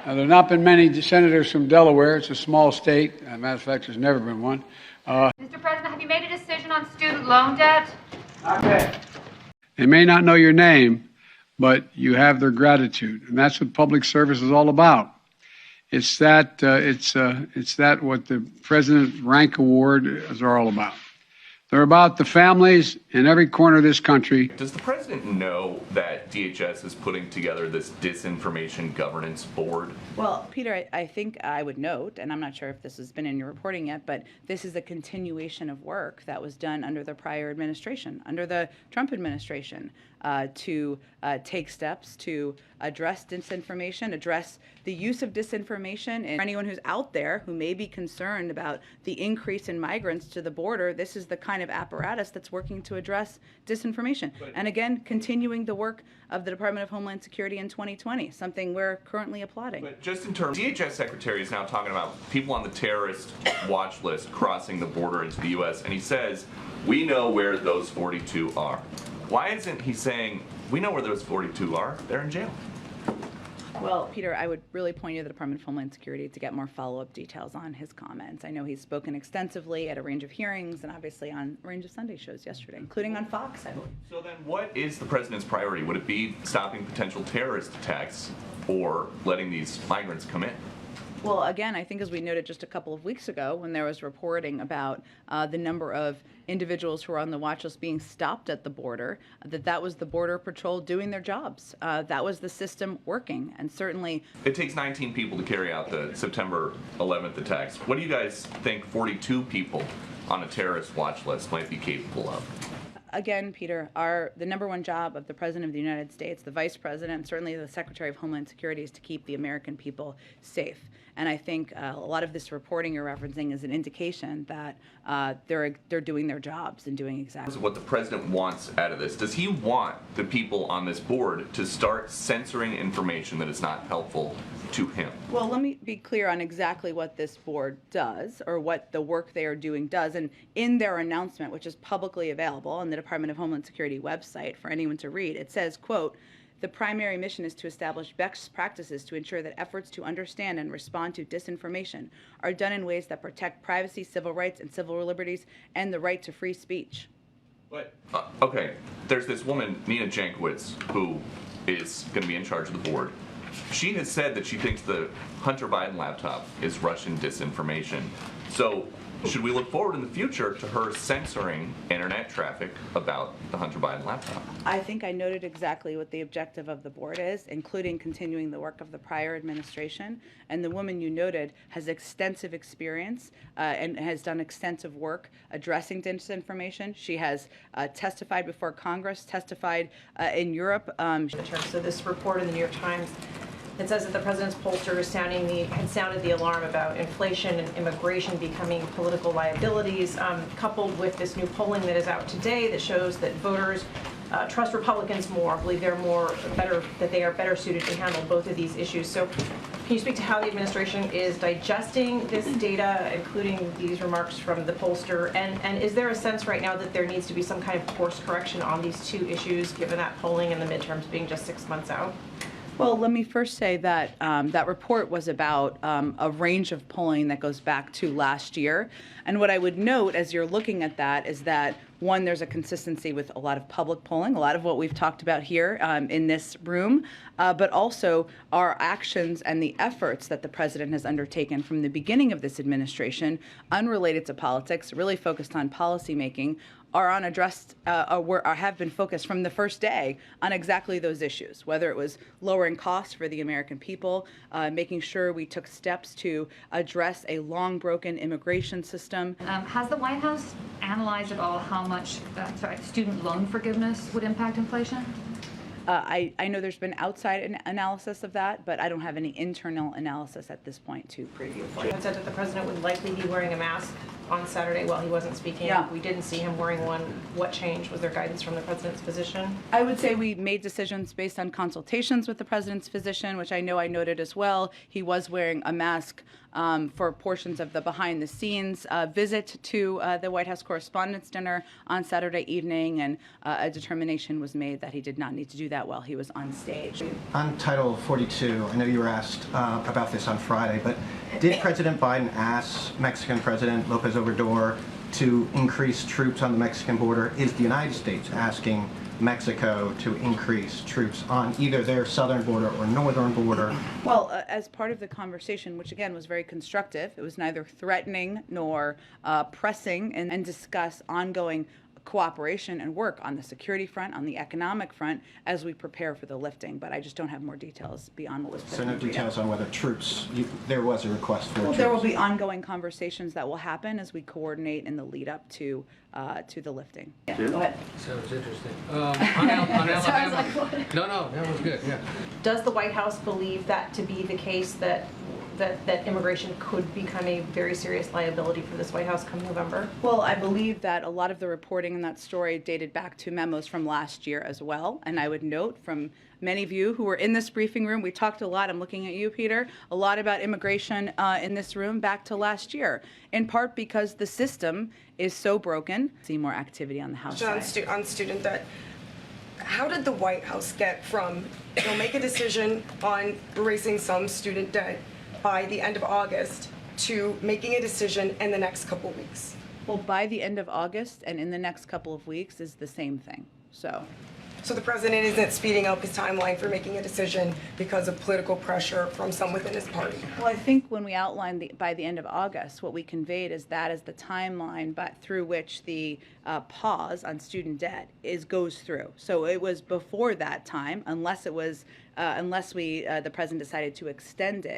There have not been many senators from Delaware. It's a small state. As a matter of fact, there's never been one. Mr. President, have you made a decision on student loan debt? Not yet. They may not know your name, but you have their gratitude, and that's what public service is all about. It's that what the President's Rank Award is all about. They're about the families in every corner of this country. Does the president know that DHS is putting together this Disinformation Governance Board? Well, Peter, I think I would note, and I'm not sure if this has been in your reporting yet, but this is a continuation of work that was done under the prior administration, under the Trump administration, to take steps to address disinformation, address the use of disinformation. And for anyone who's out there who may be concerned about the increase in migrants to the border, this is the kind of apparatus that's working to address disinformation. And again, continuing the work of the Department of Homeland Security in 2020, something we're currently applauding. But just in terms, DHS Secretary is now talking about people on the terrorist watch list crossing the border into the U.S., and he says, we know where those 42 are. Why isn't he saying, we know where those 42 are, they're in jail? Well, Peter, I would really point you to the Department of Homeland Security to get more follow-up details on his comments. I know he's spoken extensively at a range of hearings and obviously on a range of Sunday shows yesterday, including on Fox, I believe. So then what is the president's priority? Would it be stopping potential terrorist attacks or letting these migrants come in? Well, again, I think as we noted just a couple of weeks ago when there was reporting about the number of individuals who are on the watch list being stopped at the border, that was the Border Patrol doing their jobs. That was the system working, and certainly... It takes 19 people to carry out the September 11th attacks. What do you guys think 42 people on a terrorist watch list might be capable of? Again, Peter, the number one job of the President of the United States, the Vice President, and certainly the Secretary of Homeland Security is to keep the American people safe. And I think a lot of this reporting you're referencing is an indication that they're doing their jobs and doing exactly what the president wants out of this. Does he want the people on this board to start censoring information that is not helpful to him? Well, let me be clear on exactly what this board does, or what the work they are doing does. And in their announcement, which is publicly available on the Department of Homeland Security website for anyone to read, it says, quote, the primary mission is to establish best practices to ensure that efforts to understand and respond to disinformation are done in ways that protect privacy, civil rights, and civil liberties, and the right to free speech. But, okay, there's this woman, Nina Jankowicz, who is going to be in charge of the board. She has said that she thinks the Hunter Biden laptop is Russian disinformation. So should we look forward in the future to her censoring internet traffic about the Hunter Biden laptop? I think I noted exactly what the objective of the board is, including continuing the work of the prior administration. And the woman you noted has extensive experience and has done extensive work addressing disinformation. She has testified before Congress, testified in Europe. So this report in the New York Times, it says that the president's pollster had sounded the alarm about inflation and immigration becoming political liabilities, coupled with this new polling that is out today that shows that voters trust Republicans more, believe that they are better suited to handle both of these issues. So can you speak to how the administration is digesting this data, including these remarks from the pollster? And is there a sense right now that there needs to be some kind of course correction on these two issues, given that polling and the midterms being just 6 months out? Well, let me first say that that report was about a range of polling that goes back to last year. And what I would note as you're looking at that is that, one, there's a consistency with a lot of public polling, a lot of what we've talked about here in this room, but also our actions and the efforts that the president has undertaken from the beginning of this administration, unrelated to politics, really focused on policymaking, are unaddressed, have been focused from the first day on exactly those issues, whether it was lowering costs for the American people, making sure we took steps to address a long broken immigration system. Has the White House analyzed at all how much student loan forgiveness would impact inflation? I know there's been outside analysis of that, but I don't have any internal analysis at this point to preview for you. It said that the president would likely be wearing a mask on Saturday while he wasn't speaking. Yeah. We didn't see him wearing one. What changed? Was there guidance from the president's physician? I would say we made decisions based on consultations with the president's physician, which I know I noted as well. He was wearing a mask for portions of the behind-the-scenes visit to the White House Correspondents' Dinner on Saturday evening, and a determination was made that he did not need to do that. that while he was on stage. On Title 42, I know you were asked about this on Friday, but did President Biden ask Mexican President López Obrador to increase troops on the Mexican border? Is the United States asking Mexico to increase troops on either their southern border or northern border? Well, as part of the conversation, which again was very constructive, it was neither threatening nor pressing, and discuss ongoing cooperation and work on the security front, on the economic front, as we prepare for the lifting. But I just don't have more details beyond what was put So in no the readout. details on whether troops, there was a request for Well, troops? there will be ongoing conversations that will happen as we coordinate in the lead up to the lifting. Yeah, go ahead. Sounds interesting. On Alabama. No, that was good, yeah. Does the White House believe that to be the case, that immigration could become a very serious liability for this White House come November? Well, I believe that a lot of the reporting in that story dated back to memos from last year as well. And I would note from many of you who were in this briefing room, we talked a lot, I'm looking at you, Peter, a lot about immigration in this room back to last year, in part because the system is so broken. See more activity on the House side. On student debt, how did the White House get from, they'll make a decision on erasing some student debt by the end of August to making a decision in the next couple weeks? Well, by the end of August and in the next couple of weeks is the same thing. So the president isn't speeding up his timeline for making a decision because of political pressure from some within his party? well, I think when we outlined by the end of August, what we conveyed is that is the timeline but through which the pause on student debt goes through. So it was before that time, unless the president decided to extend it.